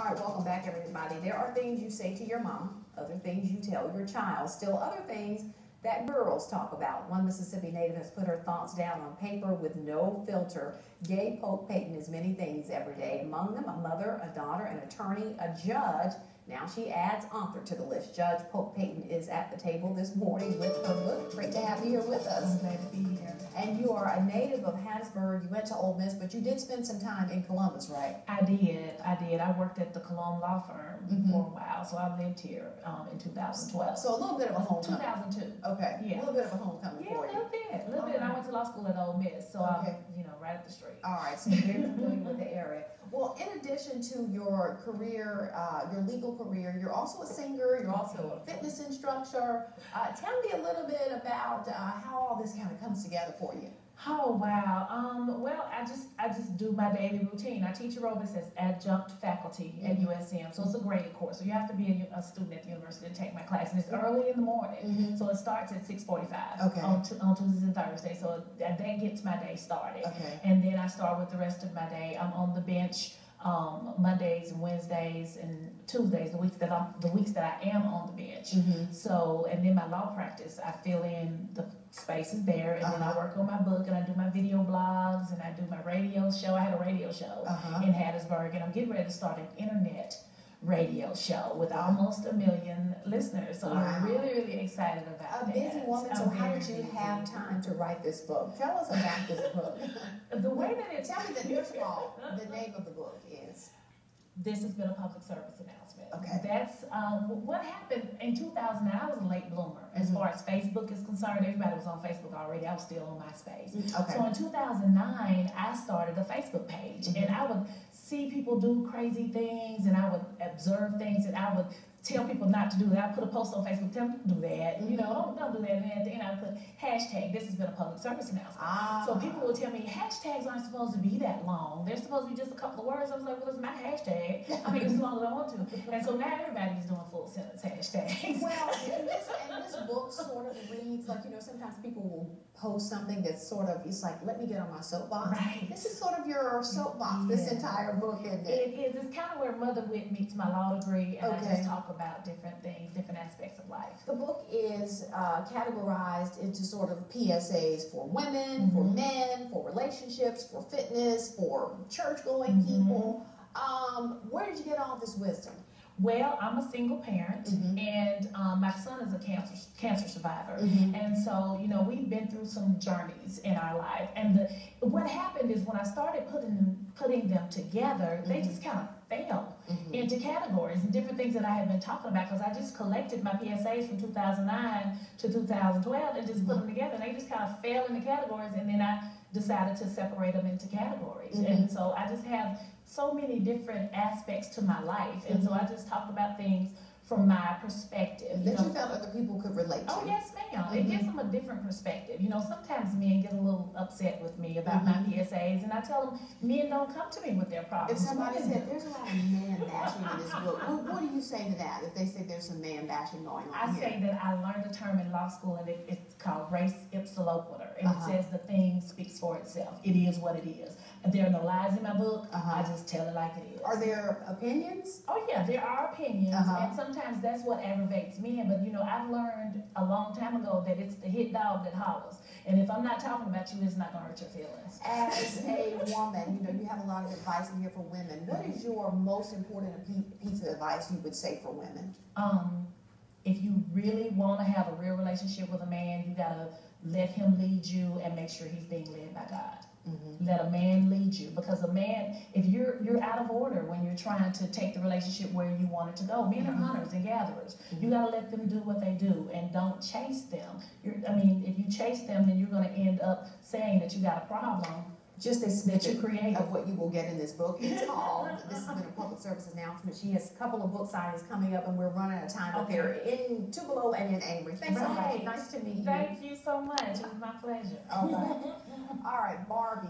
right, welcome back, everybody. There are things you say to your mom, other things you tell your child, still other things that girls talk about. One Mississippi native has put her thoughts down on paper with no filter. Gay Polk-Payton is many things every day. Among them, a mother, a daughter, an attorney, a judge. Now she adds author to the list. Judge Polk-Payton is at the table this morning with her book. Great to have you here with us. I'm glad to be here. And you are a native of Hattiesburg. You went to Ole Miss, but you did spend some time in Columbus, right? I did. I worked at the Cologne Law Firm for a while, so I lived here in 2012. So a little bit of a homecoming. 2002. Okay. Yeah. A little bit of a homecoming Yeah, for a you. little bit. A little bit. And I went to law school at Ole Miss, so Okay. I'm, right up the street. All right, so you're very familiar with the area. Well, in addition to your career, your legal career, you're also a singer, you're also a fitness instructor. Tell me a little bit about how all this kind of comes together for you. Oh wow. Well, I just do my daily routine. I teach aerobics as adjunct faculty at USM, so it's a graded course. So you have to be a student at the university to take my class, and it's early in the morning. So it starts at 6:45 on Tuesdays and Thursdays. So that gets my day started. Okay. And then I start with the rest of my day. I'm on the bench Mondays and Wednesdays and Tuesdays, the weeks that I am on the bench. So, and then my law practice, I fill in the spaces there, and then I work on my book, and I do my video blogs, and I do my radio show. I had a radio show in Hattiesburg, and I'm getting ready to start an internet radio show with almost 1 million listeners. So I'm really, really excited about that. A busy woman, so how did you have time to write this book? Tell us about this book. The way that it... Tell me first of all, the name of the book is? This has been a public service announcement. Okay. That's what happened in 2009. I was a late bloomer as far as Facebook is concerned. Everybody was on Facebook already. I was still on MySpace. Okay. So in 2009, I started a Facebook page, and I would see people do crazy things, and I would observe things, and I would tell people not to do that. I put a post on Facebook, tell them to do that. Don't do that. And at the end, I would put hashtag, this has been a public service announcement. So people would tell me, hashtags aren't supposed to be that long. They're supposed to be just a couple of words. I was like, well, it's my hashtag. I mean, as long as I want to. And so now everybody's doing full sentence hashtags. Well, and this book sort of reads like, sometimes people will post something that's sort of, it's like, let me get on my soapbox. Right. This is sort of your soapbox, this entire book, isn't it? It is. It's kind of where Mother Wit meets my law degree, and I just talk about different things, different aspects of life. The book is categorized into sort of PSAs for women, for men, for relationships, for fitness, for church-going people. Where did you get all this wisdom? Well, I'm a single parent, and my son is a cancer survivor, and so we've been through some journeys in our life. And what happened is when I started putting them together, they just kind of fell into categories and different things that I had been talking about, because I just collected my PSAs from 2009 to 2012 and just put them together, and they just kind of fell into categories, and then I decided to separate them into categories. And so I just have so many different aspects to my life, and so I just talked about things from my perspective. That you felt other people could relate to. Oh, yes, ma'am. It gives them a different perspective. Sometimes men get a little upset with me about my PSAs, and I tell them men don't come to me with their problems. If somebody said there's a lot of man bashing in this book, what do you say to that? If they say there's some man bashing going on I say that I learned a term in law school, and it's called res ipsa loquitur, and it says the thing speaks for itself. It is what it is. If there are no lies in my book, I just tell it like it is. Are there opinions? Oh yeah, there are opinions, and sometimes that's what aggravates men. But I've learned a long time ago that it's the hit dog that hollers, and if I'm not talking about you, it's not gonna hurt your feelings. As a woman, you have a lot of advice in here for women. What is your most important piece of advice you would say for women? If you really want to have a real relationship with a man, you gotta let him lead you and make sure he's being led by God. Let a man lead you, because a man, if you're out of order when you're trying to take the relationship where you want it to go. Men are hunters and gatherers. You got to let them do what they do, and don't chase them. If you chase them, then you're going to end up saying that you got a problem. Just a snippet you of what you will get in this book. It's called, this has been a public service announcement. She has a couple of book signings coming up, and we're running out of time up there in Tupelo and in Angry. Thanks so much. Nice to meet you. Thank you so much. It was my pleasure. All right, Barbie.